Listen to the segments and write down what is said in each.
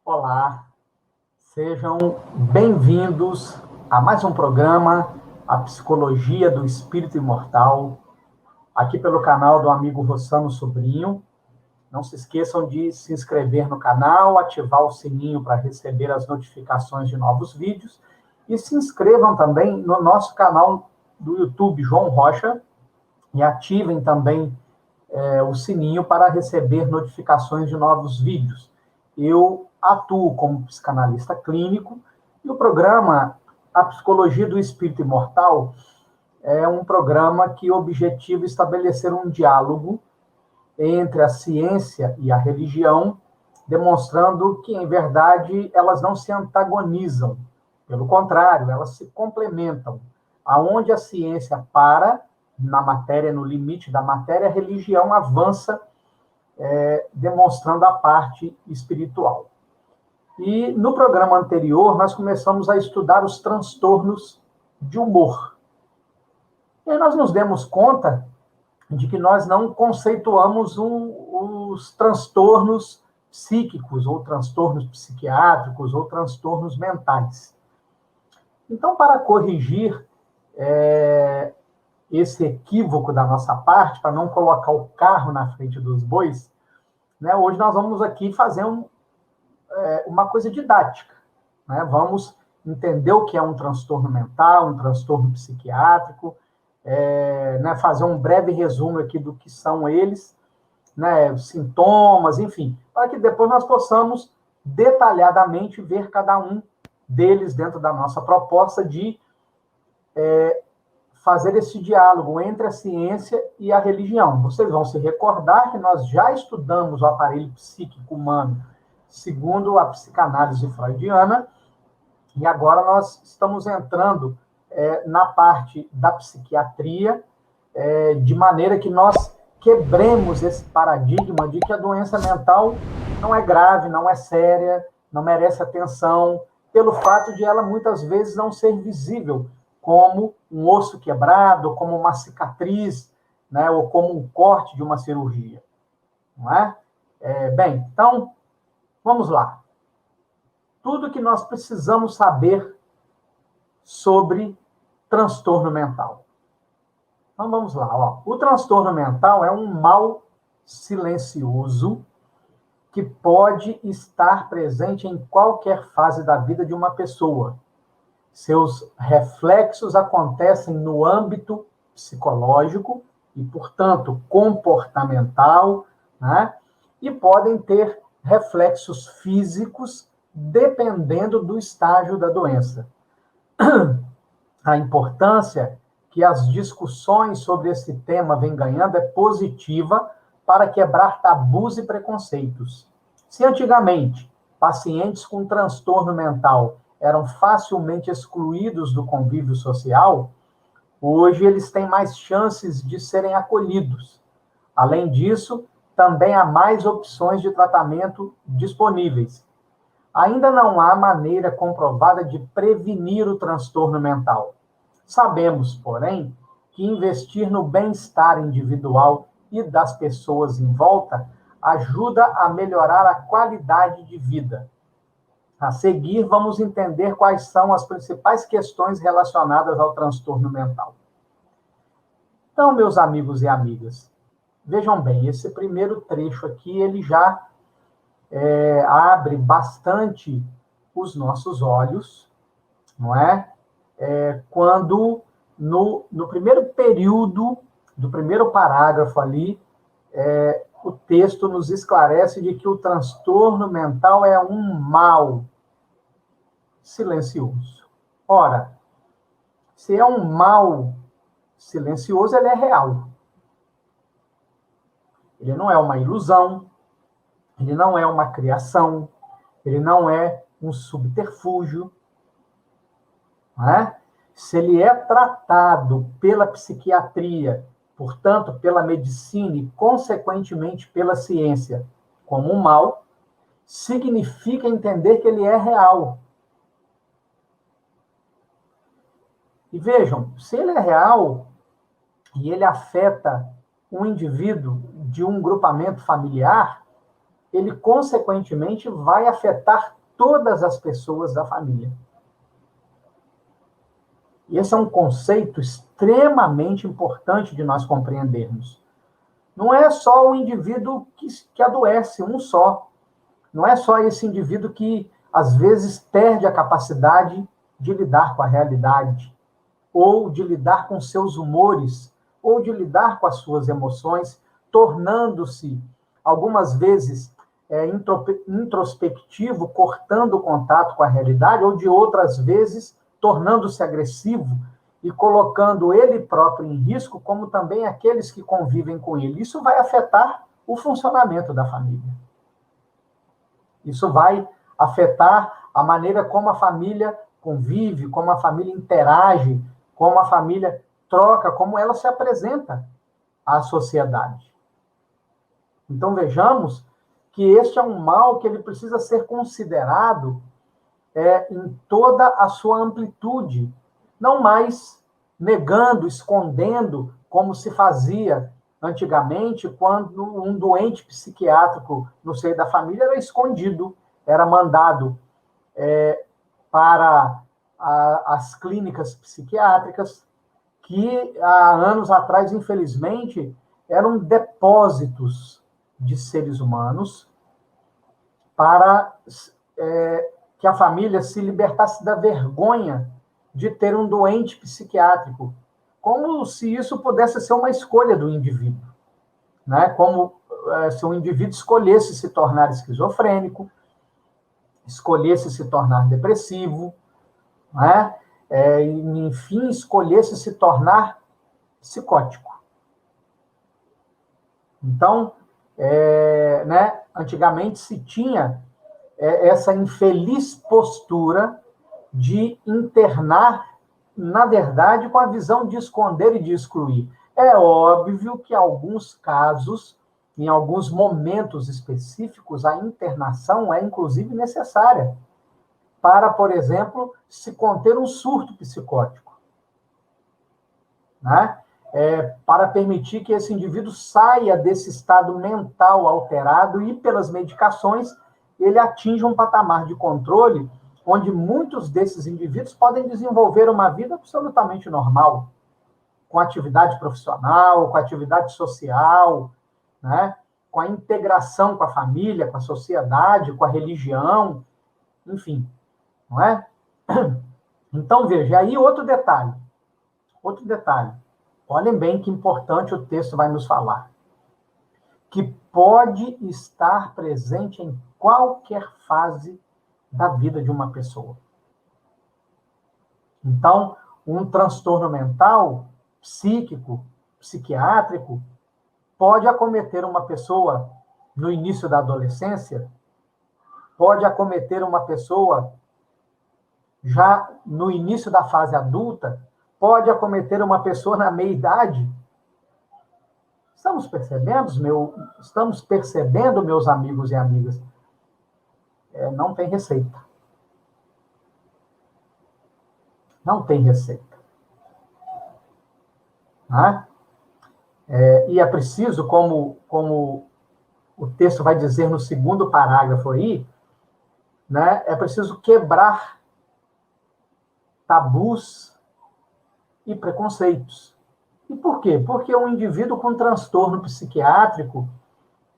Olá, sejam bem-vindos a mais um programa, A Psicologia do Espírito Imortal, aqui pelo canal do amigo Rossano Sobrinho. Não se esqueçam de se inscrever no canal, ativar o sininho para receber as notificações de novos vídeos e se inscrevam também no nosso canal do YouTube, João Rocha, e ativem também o sininho para receber notificações de novos vídeos. Eu atuo como psicanalista clínico e o programa A Psicologia do Espírito Imortal é um programa que objetiva estabelecer um diálogo entre a ciência e a religião, demonstrando que, em verdade, elas não se antagonizam. Pelo contrário, elas se complementam. Aonde a ciência para, na matéria, no limite da matéria, a religião avança, demonstrando a parte espiritual. E no programa anterior, nós começamos a estudar os transtornos de humor. E aí nós nos demos conta de que nós não conceituamos os transtornos psíquicos, ou transtornos psiquiátricos, ou transtornos mentais. Então, para corrigir esse equívoco da nossa parte, para não colocar o carro na frente dos bois, né, hoje nós vamos aqui fazer uma coisa didática. Né? Vamos entender o que é um transtorno mental, um transtorno psiquiátrico, né, fazer um breve resumo aqui do que são eles, né, sintomas, enfim, para que depois nós possamos detalhadamente ver cada um deles dentro da nossa proposta de fazer esse diálogo entre a ciência e a religião. Vocês vão se recordar que nós já estudamos o aparelho psíquico humano segundo a psicanálise freudiana, e agora nós estamos entrando na parte da psiquiatria, de maneira que nós quebremos esse paradigma de que a doença mental não é grave, não é séria, não merece atenção, pelo fato de ela muitas vezes não ser visível, como um osso quebrado, como uma cicatriz, né, ou como um corte de uma cirurgia. Não é? Bem, então, vamos lá. Tudo que nós precisamos saber sobre transtorno mental. Então, vamos lá. Ó. O transtorno mental é um mal silencioso que pode estar presente em qualquer fase da vida de uma pessoa. Seus reflexos acontecem no âmbito psicológico e, portanto, comportamental, né? E podem ter reflexos físicos dependendo do estágio da doença. A importância que as discussões sobre esse tema vêm ganhando é positiva para quebrar tabus e preconceitos. Se antigamente pacientes com transtorno mental eram facilmente excluídos do convívio social, hoje eles têm mais chances de serem acolhidos. Além disso, também há mais opções de tratamento disponíveis. Ainda não há maneira comprovada de prevenir o transtorno mental. Sabemos, porém, que investir no bem-estar individual e das pessoas em volta ajuda a melhorar a qualidade de vida. A seguir, vamos entender quais são as principais questões relacionadas ao transtorno mental. Então, meus amigos e amigas, vejam bem, esse primeiro trecho aqui, ele já abre bastante os nossos olhos, não é? Quando, no primeiro período, do primeiro parágrafo ali, o texto nos esclarece de que o transtorno mental é um mal silencioso. Ora, se é um mal silencioso, ele é real. Ele não é uma ilusão, ele não é uma criação, ele não é um subterfúgio. Não é? Se ele é tratado pela psiquiatria, portanto, pela medicina e, consequentemente, pela ciência, como um mal, significa entender que ele é real. E vejam, se ele é real e ele afeta um indivíduo de um grupamento familiar, ele, consequentemente, vai afetar todas as pessoas da família. E esse é um conceito extremamente importante de nós compreendermos. Não é só o indivíduo que adoece, um só. Não é só esse indivíduo que, às vezes, perde a capacidade de lidar com a realidade, ou de lidar com seus humores, ou de lidar com as suas emoções, tornando-se, algumas vezes, introspectivo, cortando o contato com a realidade, ou de outras vezes, tornando-se agressivo e colocando ele próprio em risco, como também aqueles que convivem com ele. Isso vai afetar o funcionamento da família. Isso vai afetar a maneira como a família convive, como a família interage, como a família troca, como ela se apresenta à sociedade. Então, vejamos que este é um mal que ele precisa ser considerado em toda a sua amplitude, não mais negando, escondendo, como se fazia antigamente, quando um doente psiquiátrico no seio da família era escondido, era mandado para as clínicas psiquiátricas, que há anos atrás, infelizmente, eram depósitos de seres humanos para que a família se libertasse da vergonha de ter um doente psiquiátrico, como se isso pudesse ser uma escolha do indivíduo, né? Como se o indivíduo escolhesse se tornar esquizofrênico, escolhesse se tornar depressivo, né? Enfim, escolhesse se tornar psicótico. Então, né, antigamente se tinha essa infeliz postura de internar, na verdade, com a visão de esconder e de excluir. É óbvio que, em alguns casos, em alguns momentos específicos, a internação é, inclusive, necessária para, por exemplo, se conter um surto psicótico, né? Para permitir que esse indivíduo saia desse estado mental alterado e, pelas medicações, ele atinja um patamar de controle onde muitos desses indivíduos podem desenvolver uma vida absolutamente normal, com atividade profissional, com atividade social, né? Com a integração com a família, com a sociedade, com a religião, enfim, não é? Então, veja, aí outro detalhe. Olhem bem que importante o texto vai nos falar. Que pode estar presente em qualquer fase da vida de uma pessoa. Então, um transtorno mental, psíquico, psiquiátrico, pode acometer uma pessoa no início da adolescência, pode acometer uma pessoa já no início da fase adulta, pode acometer uma pessoa na meia-idade. Estamos percebendo, meus amigos e amigas? Não tem receita. Não tem receita. Né? E é preciso, como o texto vai dizer no segundo parágrafo aí, né? É preciso quebrar tabus e preconceitos. E por quê? Porque um indivíduo com transtorno psiquiátrico,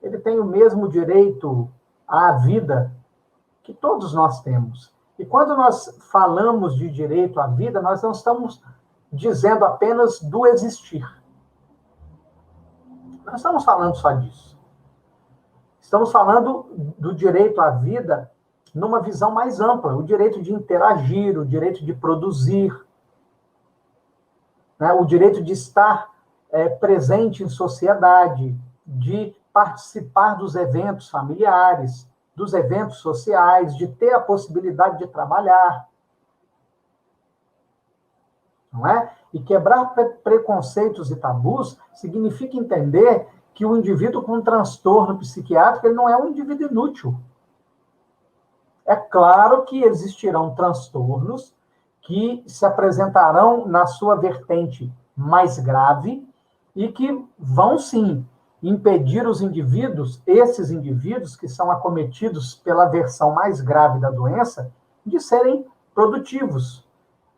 ele tem o mesmo direito à vida que todos nós temos. E quando nós falamos de direito à vida, nós não estamos dizendo apenas do existir. Não estamos falando só disso. Estamos falando do direito à vida numa visão mais ampla, o direito de interagir, o direito de produzir, né? O direito de estar presente em sociedade, de participar dos eventos familiares, dos eventos sociais, de ter a possibilidade de trabalhar. Não é? E quebrar preconceitos e tabus significa entender que o indivíduo com transtorno psiquiátrico ele não é um indivíduo inútil. É claro que existirão transtornos que se apresentarão na sua vertente mais grave e que vão, sim, impedir os indivíduos, esses indivíduos que são acometidos pela versão mais grave da doença, de serem produtivos,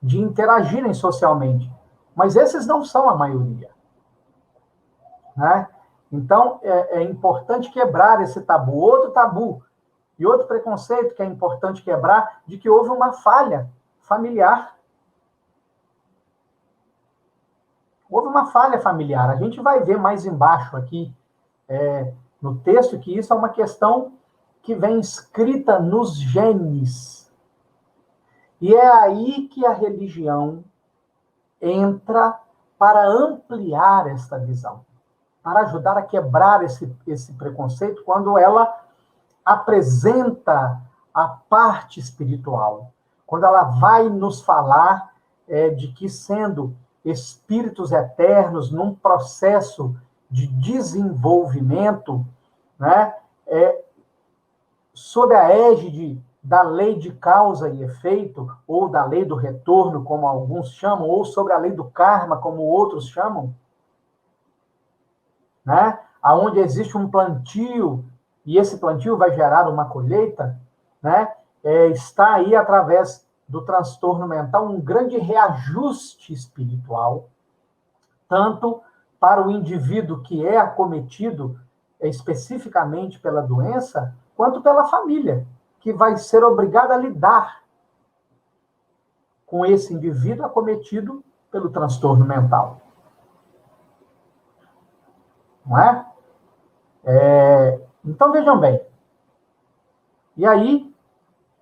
de interagirem socialmente. Mas esses não são a maioria, né? Então, é importante quebrar esse tabu. Outro tabu e outro preconceito que é importante quebrar, de que houve uma falha familiar. Houve uma falha familiar. A gente vai ver mais embaixo aqui, no texto, que isso é uma questão que vem escrita nos genes. E é aí que a religião entra para ampliar esta visão, para ajudar a quebrar esse preconceito quando ela apresenta a parte espiritual, quando ela vai nos falar de que, sendo espíritos eternos num processo de desenvolvimento, né, sob a égide da lei de causa e efeito, ou da lei do retorno, como alguns chamam, ou sobre a lei do karma, como outros chamam, né, onde existe um plantio, e esse plantio vai gerar uma colheita, né, está aí, através do transtorno mental, um grande reajuste espiritual, tanto para o indivíduo que é acometido especificamente pela doença, quanto pela família, que vai ser obrigada a lidar com esse indivíduo acometido pelo transtorno mental. Não é? Então, vejam bem. E aí,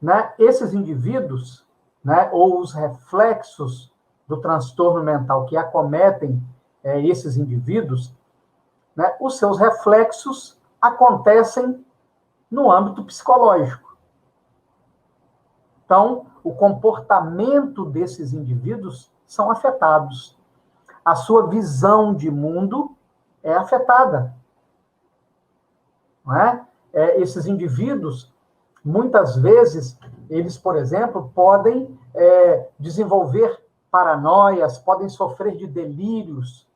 né, esses indivíduos, né, ou os reflexos do transtorno mental que acometem esses indivíduos, né, os seus reflexos acontecem no âmbito psicológico. Então, o comportamento desses indivíduos são afetados. A sua visão de mundo é afetada. Não é? Esses indivíduos, muitas vezes, eles, por exemplo, podem desenvolver paranoias, podem sofrer de delírios,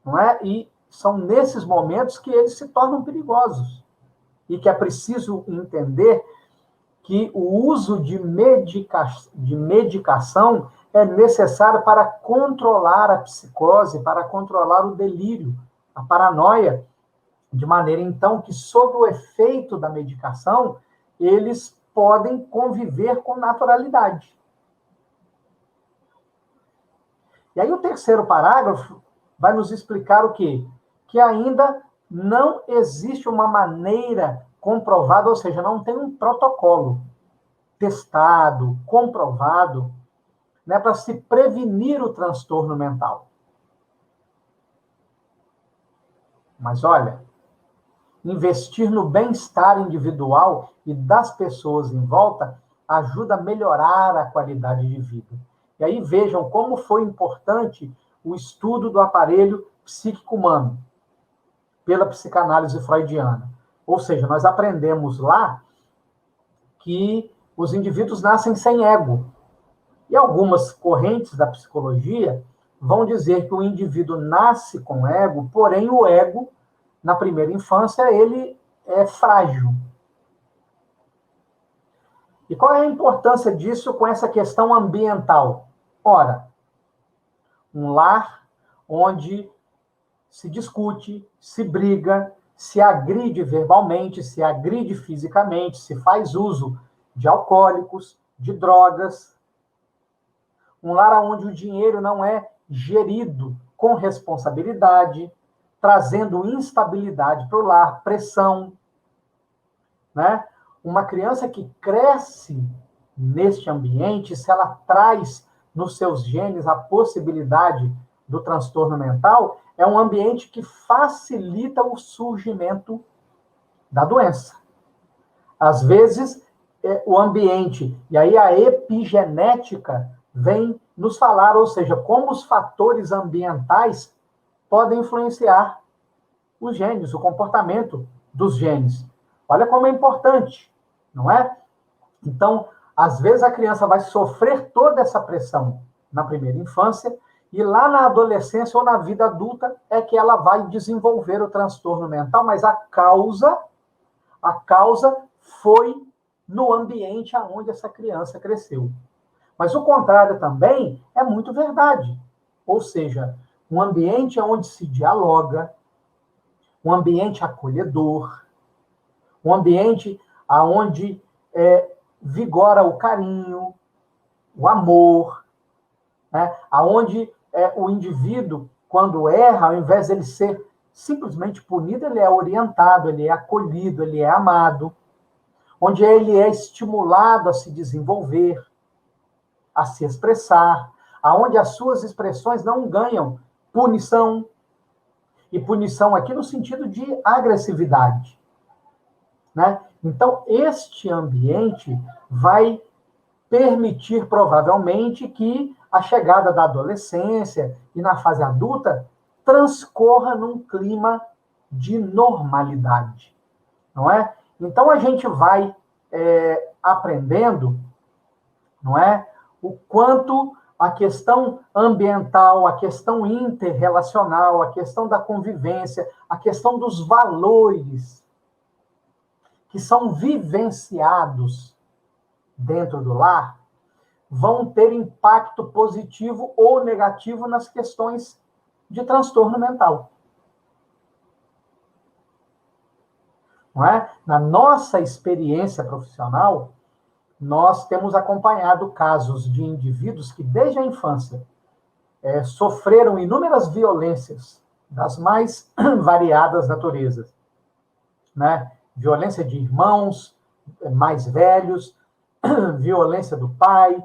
não é? E são nesses momentos que eles se tornam perigosos. E que é preciso entender que o uso de medicação é necessário para controlar a psicose, para controlar o delírio, a paranoia, de maneira, então, que, sob o efeito da medicação, eles podem conviver com naturalidade. E aí o terceiro parágrafo vai nos explicar o quê? Que ainda não existe uma maneira comprovada, ou seja, não tem um protocolo testado, comprovado, né, para se prevenir o transtorno mental. Mas olha, investir no bem-estar individual e das pessoas em volta ajuda a melhorar a qualidade de vida. E aí vejam como foi importante o estudo do aparelho psíquico humano pela psicanálise freudiana. Ou seja, nós aprendemos lá que os indivíduos nascem sem ego. E algumas correntes da psicologia vão dizer que o indivíduo nasce com ego, porém o ego, na primeira infância, ele é frágil. E qual é a importância disso com essa questão ambiental? Ora, um lar onde se discute, se briga, se agride verbalmente, se agride fisicamente, se faz uso de alcoólicos, de drogas. Um lar onde o dinheiro não é gerido com responsabilidade, trazendo instabilidade para o lar, pressão, né? Uma criança que cresce neste ambiente, se ela traz nos seus genes a possibilidade do transtorno mental, é um ambiente que facilita o surgimento da doença. Às vezes, o ambiente, e aí a epigenética vem nos falar, ou seja, como os fatores ambientais podem influenciar os genes, o comportamento dos genes. Olha como é importante, não é? Então, Às vezes a criança vai sofrer toda essa pressão na primeira infância e lá na adolescência ou na vida adulta é que ela vai desenvolver o transtorno mental, mas a causa foi no ambiente onde essa criança cresceu. Mas o contrário também é muito verdade. Ou seja, um ambiente onde se dialoga, um ambiente acolhedor, um ambiente onde vigora o carinho, o amor, né? Onde o indivíduo, quando erra, ao invés de ele ser simplesmente punido, ele é orientado, ele é acolhido, ele é amado, onde ele é estimulado a se desenvolver, a se expressar, aonde as suas expressões não ganham punição, e punição aqui no sentido de agressividade, né? Então, este ambiente vai permitir, provavelmente, que a chegada da adolescência e na fase adulta transcorra num clima de normalidade, não é? Então, a gente vai aprendendo, não é? O quanto a questão ambiental, a questão interrelacional, a questão da convivência, a questão dos valores que são vivenciados dentro do lar vão ter impacto positivo ou negativo nas questões de transtorno mental. Não é? Na nossa experiência profissional, nós temos acompanhado casos de indivíduos que, desde a infância, sofreram inúmeras violências das mais variadas naturezas, né? Violência de irmãos mais velhos, violência do pai,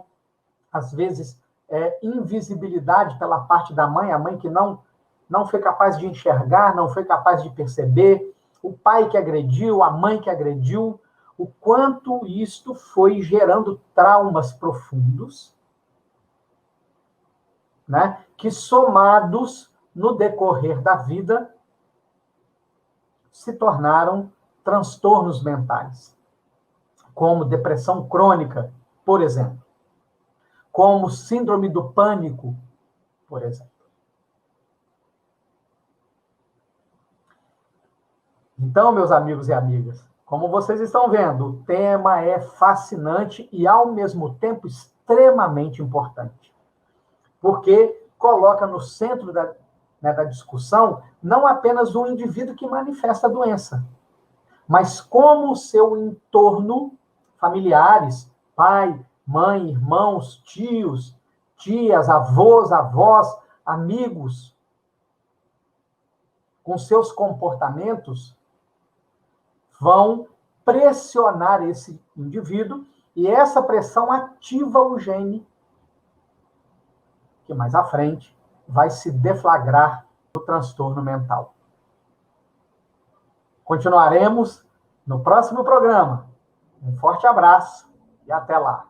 às vezes invisibilidade pela parte da mãe, a mãe que não foi capaz de enxergar, não foi capaz de perceber, o pai que agrediu, a mãe que agrediu, o quanto isto foi gerando traumas profundos, né, que somados no decorrer da vida se tornaram transtornos mentais, como depressão crônica, por exemplo, como síndrome do pânico, por exemplo. Então, meus amigos e amigas, como vocês estão vendo, o tema é fascinante e, ao mesmo tempo, extremamente importante, porque coloca no centro da discussão não apenas o indivíduo que manifesta a doença, mas como o seu entorno, familiares, pai, mãe, irmãos, tios, tias, avós, amigos, com seus comportamentos, vão pressionar esse indivíduo e essa pressão ativa o gene que mais à frente vai se deflagrar no transtorno mental. Continuaremos no próximo programa. Um forte abraço e até lá.